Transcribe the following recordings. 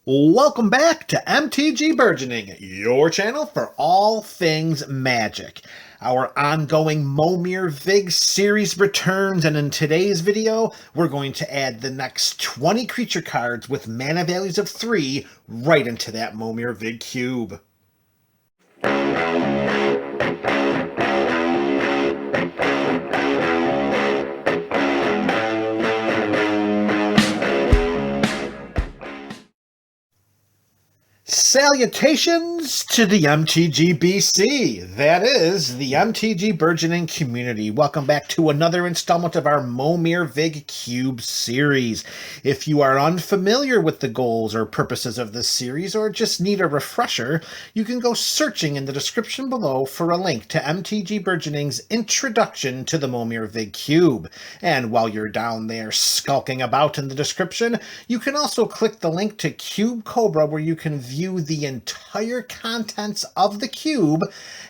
Welcome back to MTG Burgeoning, your channel for all things magic. Our ongoing Momir Vig series returns, and in today's video, we're going to add the next 20 creature cards with mana values of 3 right into that Momir Vig Cube. Salutations to the MTG BC, that is, the MTG Burgeoning community. Welcome back to another installment of our Momir Vig Cube series. If you are unfamiliar with the goals or purposes of this series, or just need a refresher, you can go searching in the description below for a link to MTG Burgeoning's introduction to the Momir Vig Cube. And while you're down there skulking about in the description, you can also click the link to Cube Cobra, where you can view the entire contents of the cube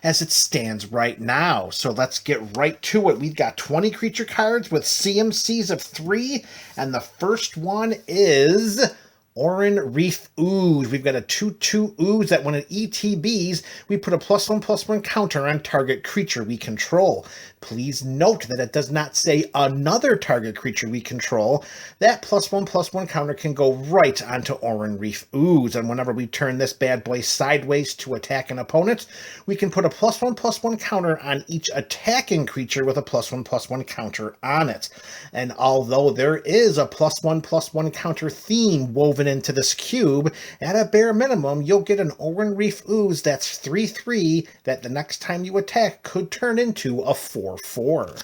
as it stands right now. So let's get right to it. We've got 20 creature cards with CMCs of 3, and the first one is Orem Reef Ooze. We've got a 2/2 Ooze that when it ETBs, we put a +1/+1 counter on target creature we control. Please note that it does not say another target creature we control. That +1/+1 counter can go right onto Orem Reef Ooze, and whenever we turn this bad boy sideways to attack an opponent, we can put a +1/+1 counter on each attacking creature with a +1/+1 counter on it. And although there is a +1/+1 counter theme woven into this cube, at a bare minimum, you'll get an Orem Reef Ooze that's 3/3 that the next time you attack could turn into a 4/4.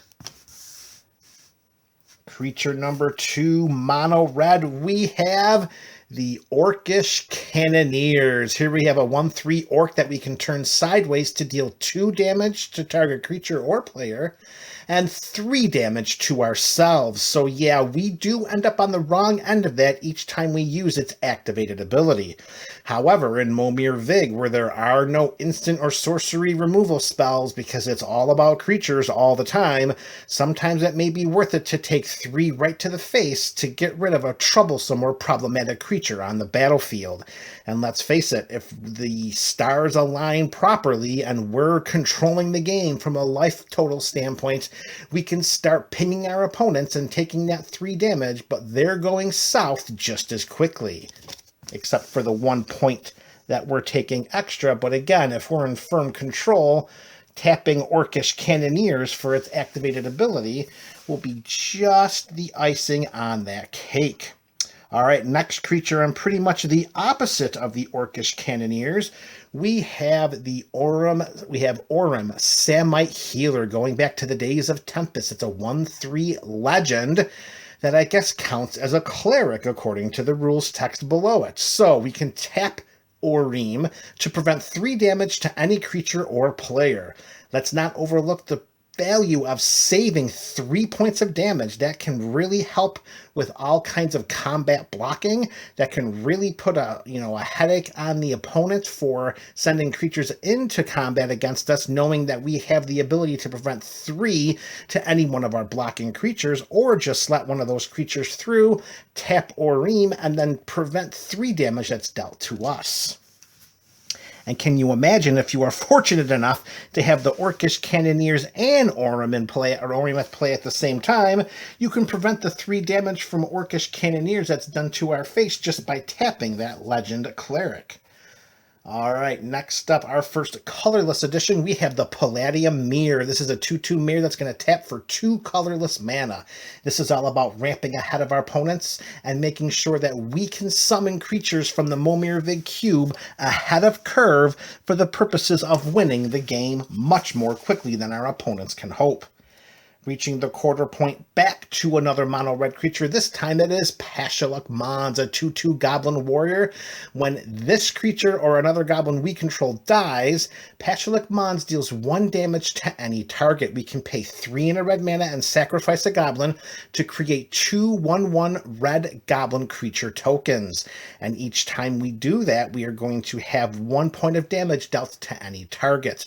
Creature number 2, mono red, we have the Orcish Cannoneers. Here we have a 1/3 orc that we can turn sideways to deal 2 damage to target creature or player, and 3 damage to ourselves. So yeah, we do end up on the wrong end of that each time we use its activated ability. However, in Momir Vig, where there are no instant or sorcery removal spells because it's all about creatures all the time, sometimes it may be worth it to take 3 right to the face to get rid of a troublesome or problematic creature on the battlefield. And let's face it, if the stars align properly and we're controlling the game from a life total standpoint, we can start pinging our opponents and taking that 3 damage, but they're going south just as quickly. Except for the 1 point that we're taking extra. But again, if we're in firm control, tapping Orcish Cannoneers for its activated ability will be just the icing on that cake. All right, next creature, and pretty much the opposite of the Orcish Cannoneers, we have Orem Samite Healer, going back to the days of Tempest. It's a 1/3 legend that I guess counts as a cleric according to the rules text below it. So we can tap Orem to prevent 3 damage to any creature or player. Let's not overlook the value of saving 3 points of damage. That can really help with all kinds of combat blocking. That can really put a headache on the opponent for sending creatures into combat against us, knowing that we have the ability to prevent 3 to any one of our blocking creatures, or just let one of those creatures through, tap Orem, and then prevent 3 damage that's dealt to us. And can you imagine if you are fortunate enough to have the Orcish Cannoneers and Orem in play, or Orem at play at the same time, you can prevent the 3 damage from Orcish Cannoneers that's done to our face just by tapping that legend cleric. All right, next up, our first colorless edition, we have the Palladium Mirror. This is a 2/2 mirror that's going to tap for 2 colorless mana. This is all about ramping ahead of our opponents and making sure that we can summon creatures from the Momir Vig Cube ahead of curve for the purposes of winning the game much more quickly than our opponents can hope. Reaching the quarter point back to another mono red creature. This time it is Pastulic Mons, a 2/2 goblin warrior. When this creature or another goblin we control dies, Pastulic Mons deals 1 damage to any target. We can pay 3 in a red mana and sacrifice a goblin to create 2 1/1 red goblin creature tokens. And each time we do that, we are going to have 1 point of damage dealt to any target.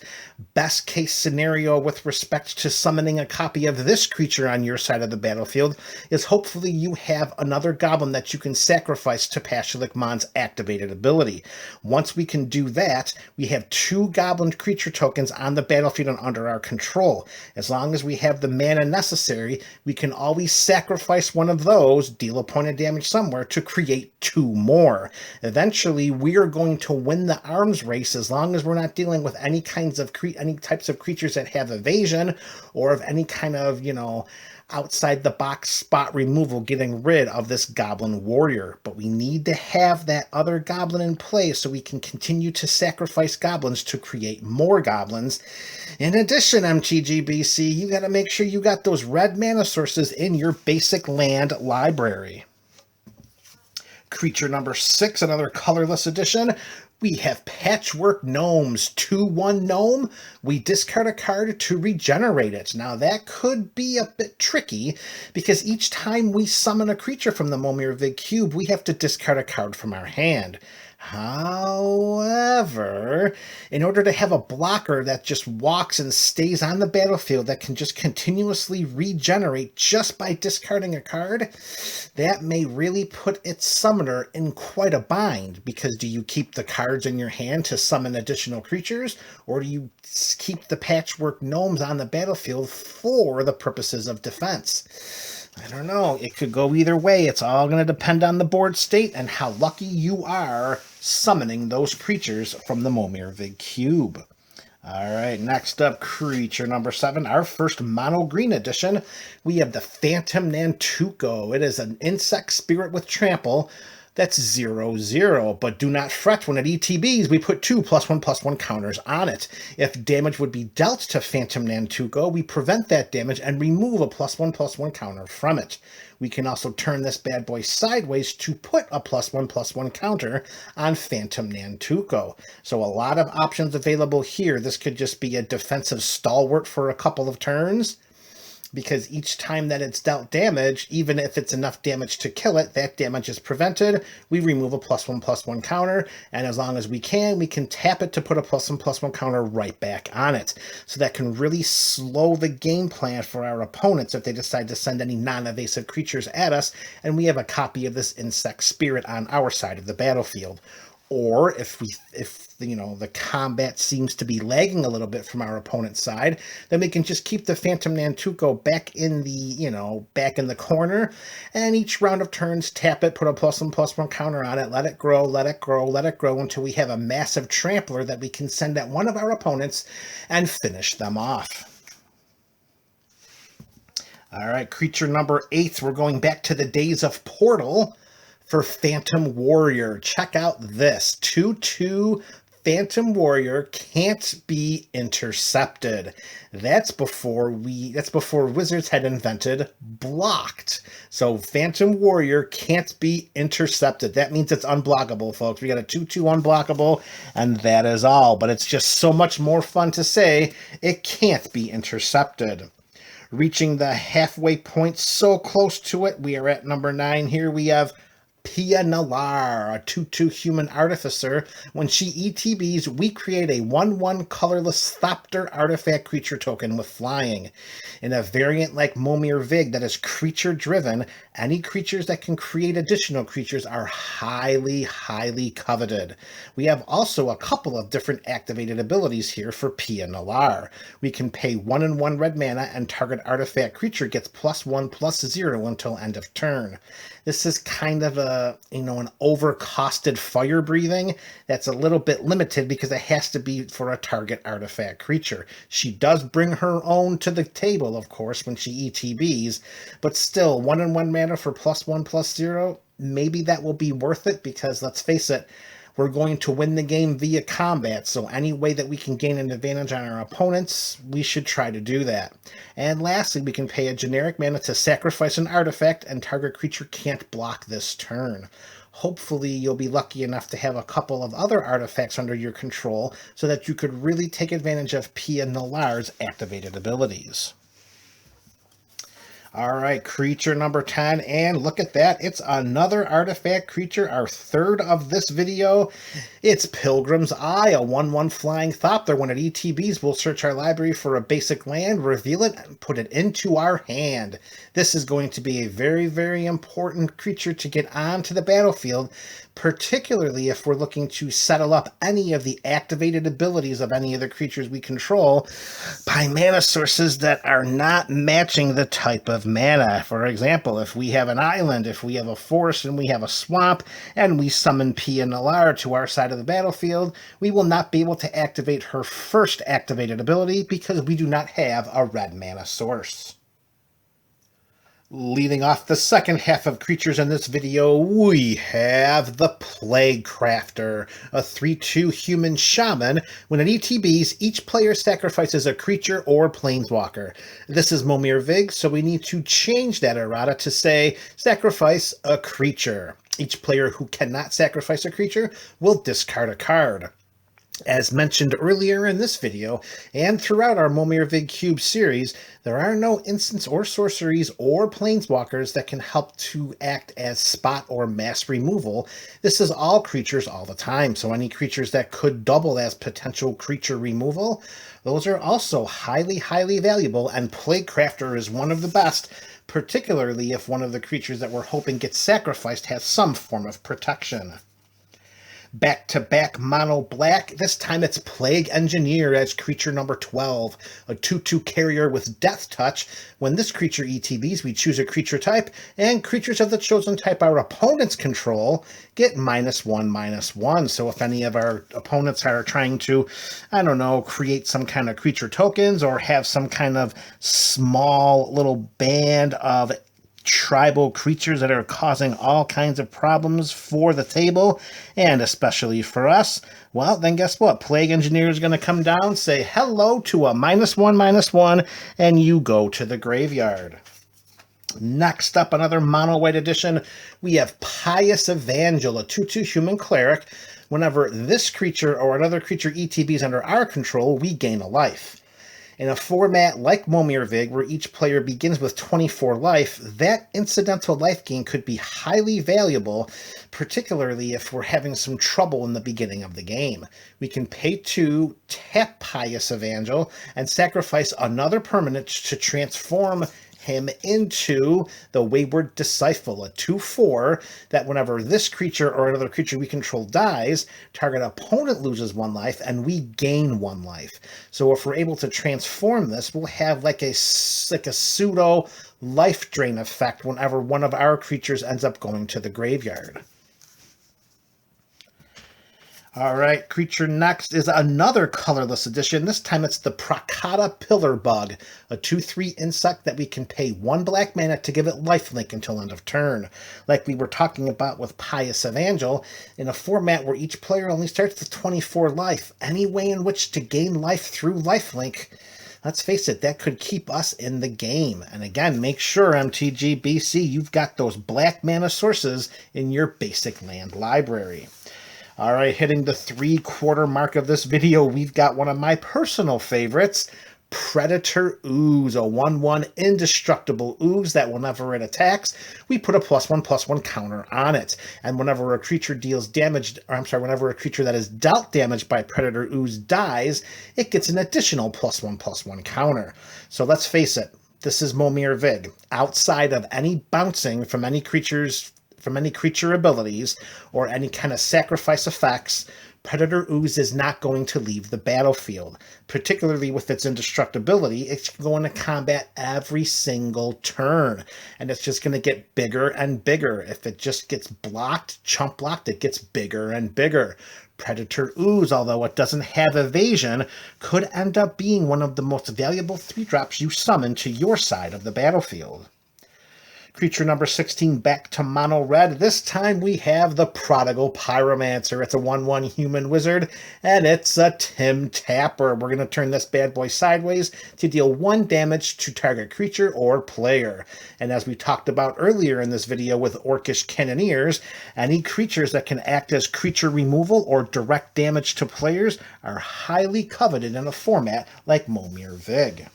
Best case scenario with respect to summoning a copy copy of this creature on your side of the battlefield is hopefully you have another goblin that you can sacrifice to Pastulic Mons' activated ability. Once we can do that, we have 2 goblin creature tokens on the battlefield and under our control. As long as we have the mana necessary, we can always sacrifice one of those, deal a point of damage somewhere, to create 2 more. Eventually, we are going to win the arms race as long as we're not dealing with any types of creatures that have evasion or of any kind of, outside the box spot removal, getting rid of this goblin warrior. But we need to have that other goblin in play so we can continue to sacrifice goblins to create more goblins. In addition, MTGBC, you got to make sure you got those red mana sources in your basic land library. Creature number 6, another colorless edition. We have Patchwork Gnomes, 2/1 gnome. We discard a card to regenerate it. Now that could be a bit tricky because each time we summon a creature from the Momir Vig Cube, we have to discard a card from our hand. However, in order to have a blocker that just walks and stays on the battlefield that can just continuously regenerate just by discarding a card, that may really put its summoner in quite a bind, because do you keep the cards in your hand to summon additional creatures, or do you keep the Patchwork Gnomes on the battlefield for the purposes of defense? I don't know. It could go either way. It's all going to depend on the board state and how lucky you are summoning those creatures from the Momir Vig Cube. All right, next up, creature number 7, our first mono green edition. We have the Phantom Nunuco. It is an insect spirit with trample. That's 0/0, but do not fret when it ETBs. We put 2 +1/+1 counters on it. If damage would be dealt to Phantom Nunuco, we prevent that damage and remove a +1/+1 counter from it. We can also turn this bad boy sideways to put a +1/+1 counter on Phantom Nunuco. So a lot of options available here. This could just be a defensive stalwart for a couple of turns, because each time that it's dealt damage, even if it's enough damage to kill it, that damage is prevented. We remove a +1/+1 counter, and as long as we can tap it to put a +1/+1 counter right back on it. So that can really slow the game plan for our opponents if they decide to send any non-evasive creatures at us, and we have a copy of this insect spirit on our side of the battlefield. Or if the combat seems to be lagging a little bit from our opponent's side, then we can just keep the Phantom Nunuco back in the corner, and each round of turns tap it, put a +1/+1 counter on it, let it grow until we have a massive trampler that we can send at one of our opponents and finish them off. All right, creature number 8, we're going back to the days of Portal for Phantom Warrior. Check out this. 2/2 Phantom Warrior can't be intercepted. That's before Wizards had invented blocked. So Phantom Warrior can't be intercepted. That means it's unblockable, folks. We got a 2/2 unblockable, and that is all. But it's just so much more fun to say it can't be intercepted. Reaching the halfway point, so close to it. We are at number 9 here. We have Pianolar, a 2/2 human artificer. When she ETBs, we create a 1/1 colorless Thopter artifact creature token with flying. In a variant like Momir Vig that is creature driven, any creatures that can create additional creatures are highly, highly coveted. We have also a couple of different activated abilities here for Pianolar. We can pay 1 and 1 red mana, and target artifact creature gets +1/+0 until end of turn. This is kind of an overcosted fire breathing that's a little bit limited because it has to be for a target artifact creature. She does bring her own to the table, of course, when she ETBs, but still 1 and 1 mana for +1/+0, maybe that will be worth it, because let's face it, we're going to win the game via combat, so any way that we can gain an advantage on our opponents, we should try to do that. And lastly, we can pay a generic mana to sacrifice an artifact, and target creature can't block this turn. Hopefully you'll be lucky enough to have a couple of other artifacts under your control so that you could really take advantage of Pianolar's activated abilities. All right, creature number 10, and look at that. It's another artifact creature, our third of this video. It's Pilgrims Eye, a 1/1 flying Thopter. When it ETBs, we'll search our library for a basic land, reveal it, and put it into our hand. This is going to be a very, very important creature to get onto the battlefield, particularly if we're looking to settle up any of the activated abilities of any of the creatures we control by mana sources that are not matching the type of mana. For example, if we have an island, if we have a forest, and we have a swamp, and we summon Pianolar to our side of the battlefield, we will not be able to activate her first activated ability because we do not have a red mana source. Leading off the second half of creatures in this video, we have the Plague Crafter, a 3/2 human shaman. When it ETBs, each player sacrifices a creature or planeswalker. This is Momir Vig, so we need to change that errata to say, sacrifice a creature. Each player who cannot sacrifice a creature will discard a card. As mentioned earlier in this video, and throughout our Momir Vig Cube series, there are no instants or sorceries or planeswalkers that can help to act as spot or mass removal. This is all creatures all the time, so any creatures that could double as potential creature removal, those are also highly, highly valuable, and Plague Crafter is one of the best, particularly if one of the creatures that we're hoping gets sacrificed has some form of protection. Back-to-back mono black. This time it's Plague Engineer as creature number 12, a 2/2 carrier with Death Touch. When this creature ETBs, we choose a creature type, and creatures of the chosen type our opponents control get -1/-1. So if any of our opponents are trying to, I don't know, create some kind of creature tokens or have some kind of small little band of tribal creatures that are causing all kinds of problems for the table, and especially for us, well, then guess what? Plague Engineer is going to come down, say hello to a -1/-1, and you go to the graveyard. Next up, another mono white edition, we have Pious Evangel, a 2/2 human cleric. Whenever this creature or another creature ETBs under our control, we gain a life. In a format like Momir Vig, where each player begins with 24 life, that incidental life gain could be highly valuable, particularly if we're having some trouble in the beginning of the game. We can pay 2, tap Pious Evangel, and sacrifice another permanent to transform him into the Wayward Disciple, a 2/4, that whenever this creature or another creature we control dies, target opponent loses 1 life and we gain 1 life. So if we're able to transform this, we'll have like a pseudo life drain effect whenever one of our creatures ends up going to the graveyard. All right, creature next is another colorless edition. This time it's the Prakata Pillar Bug, a 2/3 insect that we can pay 1 black mana to give it lifelink until end of turn. Like we were talking about with Pious Evangel, in a format where each player only starts with 24 life, any way in which to gain life through lifelink, let's face it, that could keep us in the game. And again, make sure, MTG BC, you've got those black mana sources in your basic land library. All right, hitting the 3/4 mark of this video, we've got one of my personal favorites, Predator Ooze, a 1/1 indestructible ooze that whenever it attacks, we put a +1/+1 counter on it. And whenever a creature deals damage, whenever a creature that is dealt damage by Predator Ooze dies, it gets an additional +1/+1 counter. So let's face it, this is Momir Vig. Outside of any bouncing from any creature abilities or any kind of sacrifice effects, Predator Ooze is not going to leave the battlefield. Particularly with its indestructibility, it's going to combat every single turn, and it's just going to get bigger and bigger. If it just gets blocked, chump blocked, it gets bigger and bigger. Predator Ooze, although it doesn't have evasion, could end up being one of the most valuable 3-drops you summon to your side of the battlefield. Creature number 16, back to mono red. This time we have the Prodigal Pyromancer. It's a 1/1 human wizard, and it's a Tim Tapper. We're going to turn this bad boy sideways to deal 1 damage to target creature or player. And as we talked about earlier in this video with Orcish Cannoneers, any creatures that can act as creature removal or direct damage to players are highly coveted in a format like Momir Vig.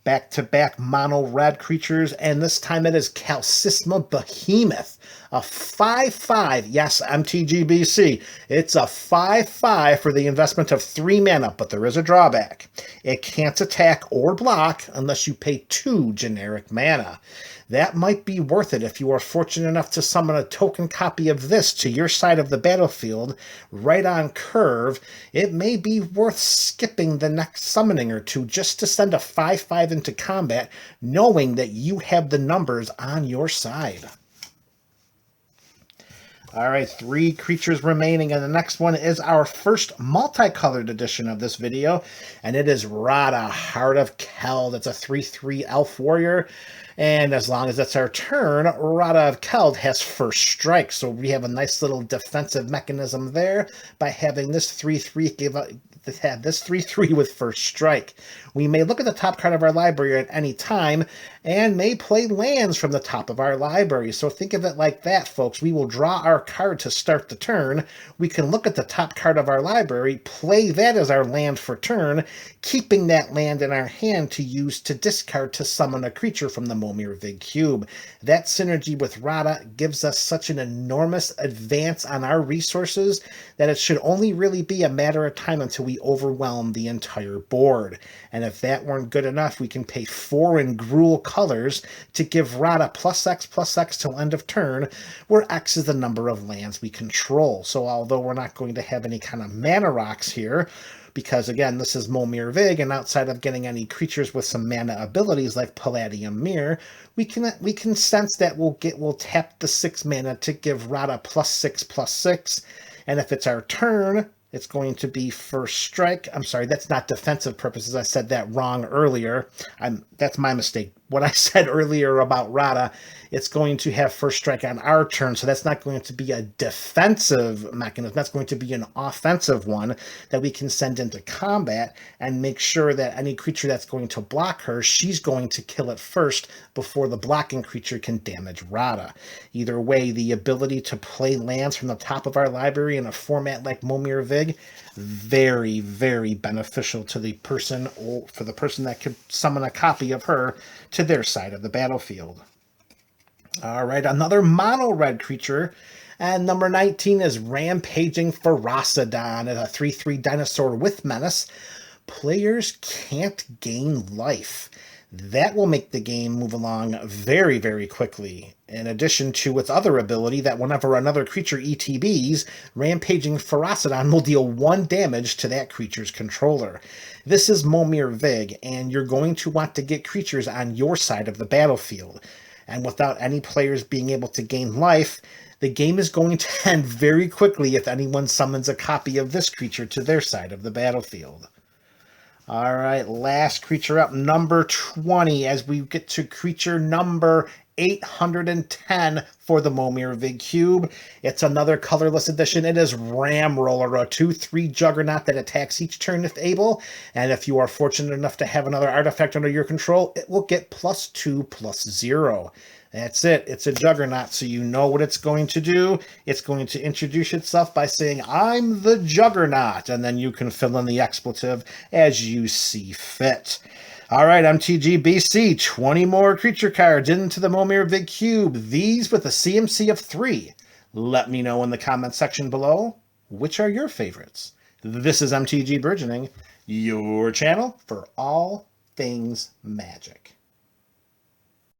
back-to-back mono red creatures, and this time it is Calcisma Behemoth, a 5/5. Yes, MTGBC. It's a 5/5 for the investment of 3 mana, but there is a drawback. It can't attack or block unless you pay 2 generic mana. That might be worth it if you are fortunate enough to summon a token copy of this to your side of the battlefield right on curve. It may be worth skipping the next summoning or two just to send a 5/5 into combat, knowing that you have the numbers on your side. All right, 3 creatures remaining, and the next one is our first multicolored edition of this video, and it is Rada, Heart of Kel. That's a 3/3 elf warrior, and as long as it's our turn, Rada of Kel has first strike, so we have a nice little defensive mechanism there by having this 3/3 have this 3/3 with first strike. We may look at the top card of our library at any time and may play lands from the top of our library. So think of it like that, folks. We will draw our card to start the turn. We can look at the top card of our library, play that as our land for turn, keeping that land in our hand to use to discard to summon a creature from the Momir Vig Cube. That synergy with Rada gives us such an enormous advance on our resources that it should only really be a matter of time until we overwhelm the entire board. And if that weren't good enough, we can pay 4 in Gruul colors to give Rada +X/+X till end of turn, where X is the number of lands we control. So although we're not going to have any kind of mana rocks here, because again, this is Momir Vig, and outside of getting any creatures with some mana abilities like Palladium Mirror, we can sense that we'll tap the 6 mana to give Rada +6/+6, and if it's our turn, it's going to be first strike. I'm sorry, that's not defensive purposes. I said that wrong earlier. That's my mistake. What I said earlier about Rada, it's going to have first strike on our turn, so that's not going to be a defensive mechanism. That's going to be an offensive one that we can send into combat and make sure that any creature that's going to block her, she's going to kill it first before the blocking creature can damage Rada. Either way, the ability to play lands from the top of our library in a format like Momir Vig, very, very beneficial to the person, or for the person that could summon a copy of her to their side of the battlefield. All right, another mono red creature, and number 19 is Rampaging Ferocidon. It's a 3/3 dinosaur with menace. Players can't gain life. That will make the game move along very, very quickly. In addition to its other ability that whenever another creature ETBs, Rampaging Ferocidon will deal 1 damage to that creature's controller. This is Momir Vig, and you're going to want to get creatures on your side of the battlefield. And without any players being able to gain life, the game is going to end very quickly if anyone summons a copy of this creature to their side of the battlefield. All right, last creature up, number 20, as we get to creature number 810 for the Momir Vig Cube. It's another colorless edition. It is Ramroller, a 2/3 juggernaut that attacks each turn if able, and if you are fortunate enough to have another artifact under your control, it will get +2/+0. That's it. It's a juggernaut, so you know what it's going to do. It's going to introduce itself by saying, "I'm the juggernaut," and then you can fill in the expletive as you see fit. All right, MTGBC, 20 more creature cards into the Momir Vig Cube, these with a CMC of 3. Let me know in the comment section below, which are your favorites? This is MTG Burgeoning, your channel for all things magic.